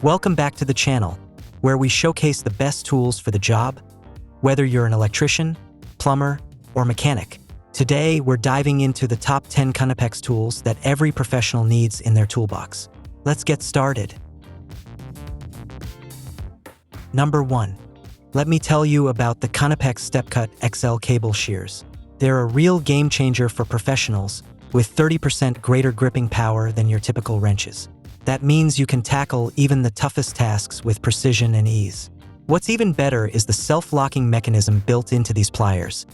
Welcome back to the channel, where we showcase the best tools for the job, whether you're an electrician, plumber, or mechanic. Today, we're diving into the top 10 KNIPEX tools that every professional needs in their toolbox. Let's get started. Number 1. Let me tell you about the KNIPEX StepCut XL cable shears. They're a real game changer for professionals, with 30% greater gripping power than your typical wrenches. That means you can tackle even the toughest tasks with precision and ease. What's even better is the self-locking mechanism built into these pliers.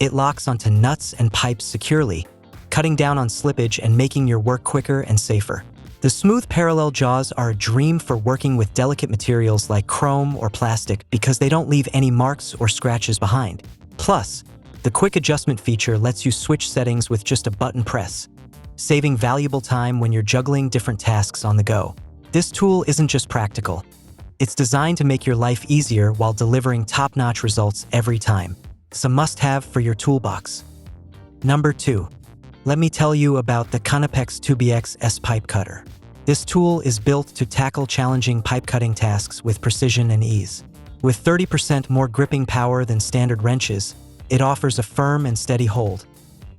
It locks onto nuts and pipes securely, cutting down on slippage and making your work quicker and safer. The smooth parallel jaws are a dream for working with delicate materials like chrome or plastic because they don't leave any marks or scratches behind. Plus, the quick adjustment feature lets you switch settings with just a button press, saving valuable time when you're juggling different tasks on the go. This tool isn't just practical. It's designed to make your life easier while delivering top-notch results every time. It's a must-have for your toolbox. Number 2. Let me tell you about the KNIPEX 2BX S Pipe Cutter. This tool is built to tackle challenging pipe cutting tasks with precision and ease. With 30% more gripping power than standard wrenches, it offers a firm and steady hold,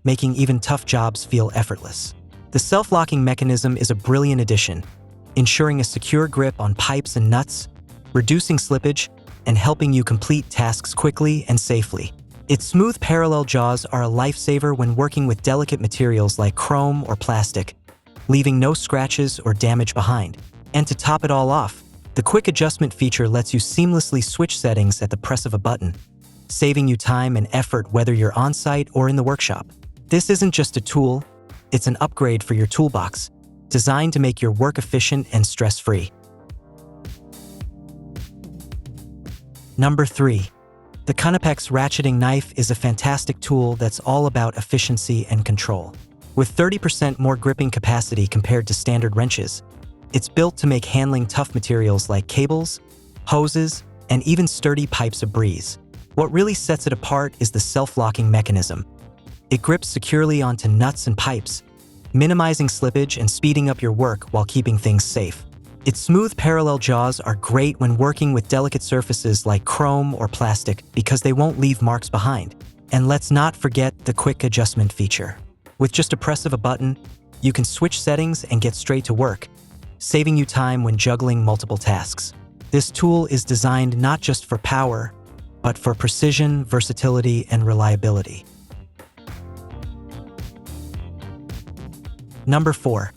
making even tough jobs feel effortless. The self-locking mechanism is a brilliant addition, ensuring a secure grip on pipes and nuts, reducing slippage, and helping you complete tasks quickly and safely. Its smooth parallel jaws are a lifesaver when working with delicate materials like chrome or plastic, leaving no scratches or damage behind. And to top it all off, the quick adjustment feature lets you seamlessly switch settings at the press of a button, saving you time and effort whether you're on-site or in the workshop. This isn't just a tool, it's an upgrade for your toolbox, designed to make your work efficient and stress-free. Number 3. The KNIPEX ratcheting knife is a fantastic tool that's all about efficiency and control. With 30% more gripping capacity compared to standard wrenches, it's built to make handling tough materials like cables, hoses, and even sturdy pipes a breeze. What really sets it apart is the self-locking mechanism. It grips securely onto nuts and pipes, minimizing slippage and speeding up your work while keeping things safe. Its smooth parallel jaws are great when working with delicate surfaces like chrome or plastic because they won't leave marks behind. And let's not forget the quick adjustment feature. With just a press of a button, you can switch settings and get straight to work, saving you time when juggling multiple tasks. This tool is designed not just for power, but for precision, versatility, and reliability. Number 4.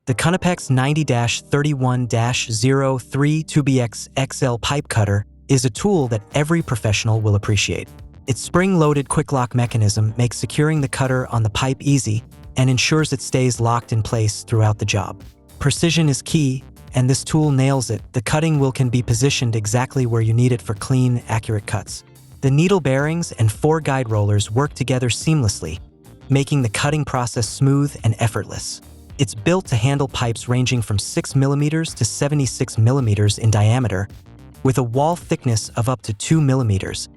The KNIPEX 90-31-03 2BX XL Pipe Cutter is a tool that every professional will appreciate. Its spring-loaded quick-lock mechanism makes securing the cutter on the pipe easy and ensures it stays locked in place throughout the job. Precision is key, and this tool nails it. The cutting wheel can be positioned exactly where you need it for clean, accurate cuts. The needle bearings and 4 guide rollers work together seamlessly, making the cutting process smooth and effortless. It's built to handle pipes ranging from 6 mm to 76 mm in diameter, with a wall thickness of up to 2 mm,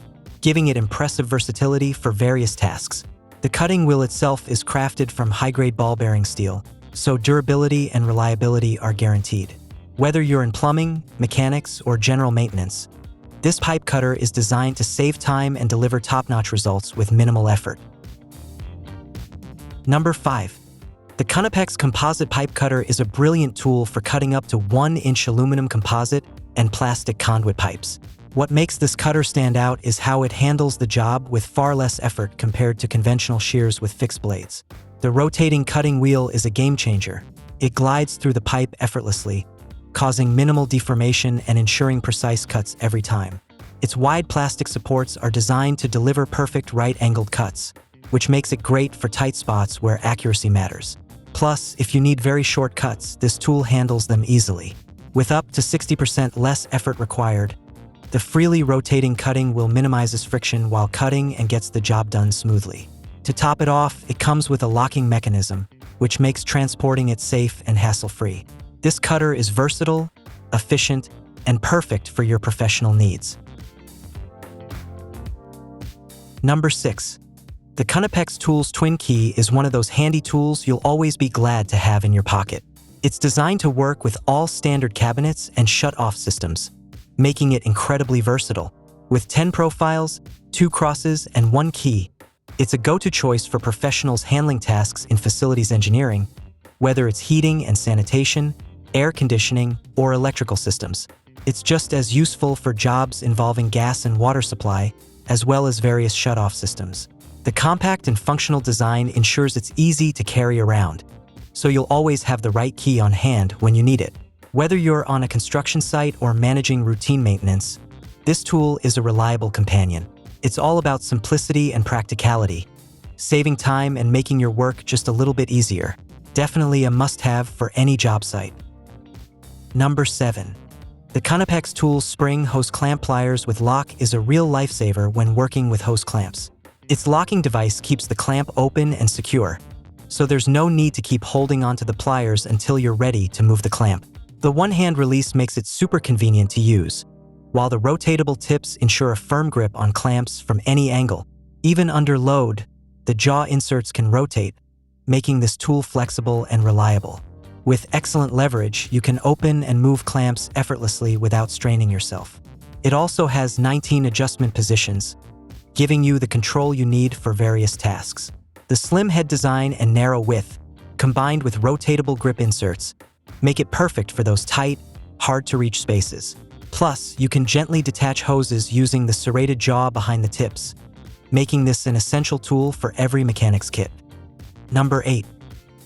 giving it impressive versatility for various tasks. The cutting wheel itself is crafted from high-grade ball-bearing steel, so durability and reliability are guaranteed. Whether you're in plumbing, mechanics, or general maintenance, this pipe cutter is designed to save time and deliver top-notch results with minimal effort. Number 5. The KNIPEX Composite Pipe Cutter is a brilliant tool for cutting up to 1-inch aluminum composite and plastic conduit pipes. What makes this cutter stand out is how it handles the job with far less effort compared to conventional shears with fixed blades. The rotating cutting wheel is a game changer. It glides through the pipe effortlessly, causing minimal deformation and ensuring precise cuts every time. Its wide plastic supports are designed to deliver perfect right-angled cuts, which makes it great for tight spots where accuracy matters. Plus, if you need very short cuts, this tool handles them easily. With up to 60% less effort required, the freely rotating cutting wheel minimizes friction while cutting and gets the job done smoothly. To top it off, it comes with a locking mechanism, which makes transporting it safe and hassle-free. This cutter is versatile, efficient, and perfect for your professional needs. Number 6. The KNIPEX Tools Twin Key is one of those handy tools you'll always be glad to have in your pocket. It's designed to work with all standard cabinets and shut-off systems, making it incredibly versatile. With 10 profiles, 2 crosses, and 1 key, it's a go-to choice for professionals handling tasks in facilities engineering, whether it's heating and sanitation, air conditioning, or electrical systems. It's just as useful for jobs involving gas and water supply, as well as various shut-off systems. The compact and functional design ensures it's easy to carry around, so you'll always have the right key on hand when you need it. Whether you're on a construction site or managing routine maintenance, this tool is a reliable companion. It's all about simplicity and practicality, saving time and making your work just a little bit easier. Definitely a must-have for any job site. Number 7. The KNIPEX Tools Spring Hose Clamp Pliers with Lock is a real lifesaver when working with hose clamps. Its locking device keeps the clamp open and secure, so there's no need to keep holding onto the pliers until you're ready to move the clamp. The one-hand release makes it super convenient to use, while the rotatable tips ensure a firm grip on clamps from any angle. Even under load, the jaw inserts can rotate, making this tool flexible and reliable. With excellent leverage, you can open and move clamps effortlessly without straining yourself. It also has 19 adjustment positions, giving you the control you need for various tasks. The slim head design and narrow width, combined with rotatable grip inserts, make it perfect for those tight, hard-to-reach spaces. Plus, you can gently detach hoses using the serrated jaw behind the tips, making this an essential tool for every mechanic's kit. Number 8.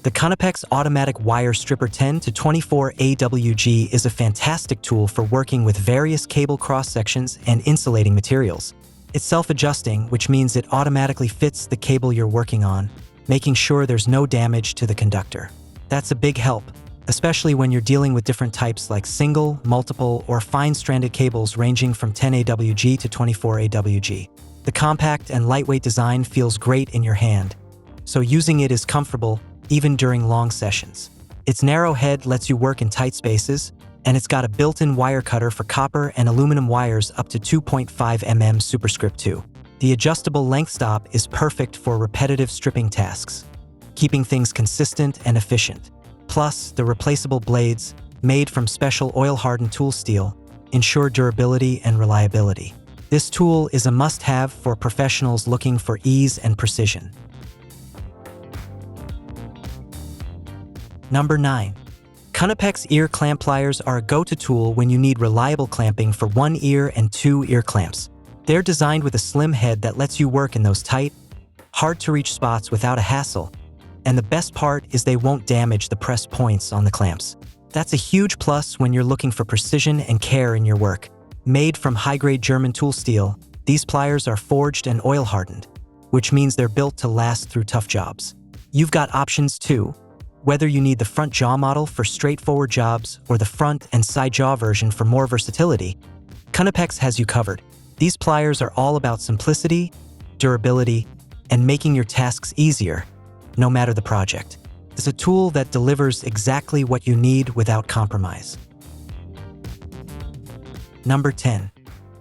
The KNIPEX Automatic Wire Stripper 10 to 24 AWG is a fantastic tool for working with various cable cross-sections and insulating materials. It's self-adjusting, which means it automatically fits the cable you're working on, making sure there's no damage to the conductor. That's a big help, especially when you're dealing with different types like single, multiple, or fine-stranded cables ranging from 10 AWG to 24 AWG. The compact and lightweight design feels great in your hand, so using it is comfortable even during long sessions. Its narrow head lets you work in tight spaces, and it's got a built-in wire cutter for copper and aluminum wires up to 2.5 mm superscript 2. The adjustable length stop is perfect for repetitive stripping tasks, keeping things consistent and efficient. Plus, the replaceable blades, made from special oil-hardened tool steel, ensure durability and reliability. This tool is a must-have for professionals looking for ease and precision. Number 9. KNIPEX ear clamp pliers are a go-to tool when you need reliable clamping for one ear and 2 ear clamps. They're designed with a slim head that lets you work in those tight, hard-to-reach spots without a hassle. And the best part is they won't damage the press points on the clamps. That's a huge plus when you're looking for precision and care in your work. Made from high-grade German tool steel, these pliers are forged and oil-hardened, which means they're built to last through tough jobs. You've got options too, whether you need the front jaw model for straightforward jobs or the front and side jaw version for more versatility. KNIPEX has you covered. These pliers are all about simplicity, durability, and making your tasks easier, no matter the project. It's a tool that delivers exactly what you need without compromise. Number 10.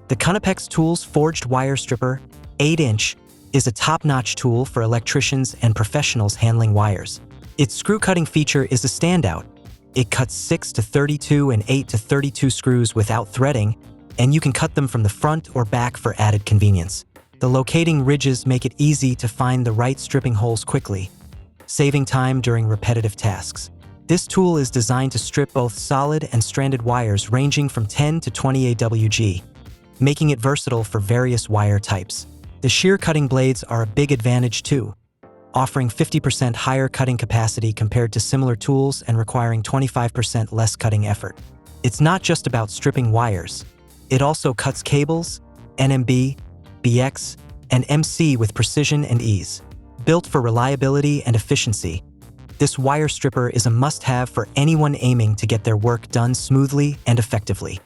The KNIPEX Tools Forged Wire Stripper 8-inch is a top-notch tool for electricians and professionals handling wires. Its screw-cutting feature is a standout. It cuts 6 to 32 and 8 to 32 screws without threading, and you can cut them from the front or back for added convenience. The locating ridges make it easy to find the right stripping holes quickly, saving time during repetitive tasks. This tool is designed to strip both solid and stranded wires ranging from 10 to 20 AWG, making it versatile for various wire types. The shear cutting blades are a big advantage too, offering 50% higher cutting capacity compared to similar tools and requiring 25% less cutting effort. It's not just about stripping wires. It also cuts cables, NMB, BX, and MC with precision and ease. Built for reliability and efficiency, this wire stripper is a must-have for anyone aiming to get their work done smoothly and effectively.